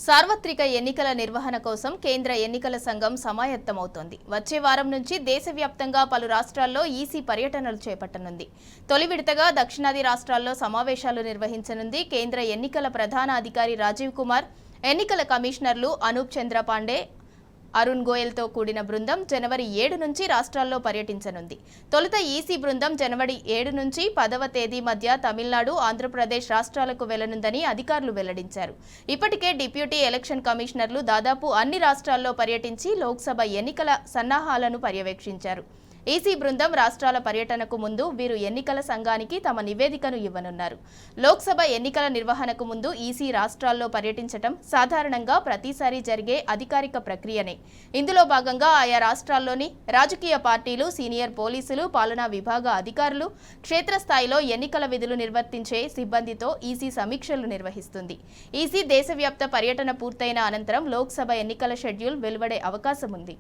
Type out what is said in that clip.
సార్వత్రిక ఎన్నికల నిర్వహణ కోసం కేంద్ర ఎన్నికల సంఘం సమాయత్తమవుతోంది. వచ్చే వారం నుంచి దేశవ్యాప్తంగా పలు రాష్ట్రాల్లో ఈసీ పర్యటనలు చేపట్టనుంది. తొలి విడతగా దక్షిణాది రాష్ట్రాల్లో సమావేశాలు నిర్వహించనుంది. కేంద్ర ఎన్నికల ప్రధాన అధికారి రాజీవ్ కుమార్, ఎన్నికల కమిషనర్లు అనూప్ చంద్ర పాండే, అరుణ్ గోయల్తో కూడిన బృందం జనవరి 7 నుంచి రాష్ట్రాల్లో పర్యటించనుంది. తొలుత ఈసీ బృందం జనవరి 7 నుంచి 10వ తేదీ మధ్య తమిళనాడు, ఆంధ్రప్రదేశ్ రాష్ట్రాలకు వెళ్లనుందని అధికారులు వెల్లడించారు. ఇప్పటికే డిప్యూటీ ఎలక్షన్ కమిషనర్లు దాదాపు అన్ని రాష్ట్రాల్లో పర్యటించి లోక్సభ ఎన్నికల సన్నాహాలను పర్యవేక్షించారు. ఈసీ బృందం రాష్ట్రాల పర్యటనకు ముందు వీరు ఎన్నికల సంఘానికి తమ నివేదికను ఇవ్వనున్నారు. లోక్సభ ఎన్నికల నిర్వహణకు ముందు ఈసీ రాష్ట్రాల్లో పర్యటించడం సాధారణంగా ప్రతిసారి జరిగే అధికారిక ప్రక్రియనే. ఇందులో భాగంగా ఆయా రాష్ట్రాల్లోని రాజకీయ పార్టీలు, సీనియర్ పోలీసులు, పాలనా విభాగ అధికారులు, క్షేత్రస్థాయిలో ఎన్నికల విధులు నిర్వర్తించే సిబ్బందితో ఈసీ సమీక్షలు నిర్వహిస్తుంది. ఈసీ దేశవ్యాప్త పర్యటన పూర్తయిన అనంతరం లోక్సభ ఎన్నికల షెడ్యూల్ వెలువడే అవకాశం ఉంది.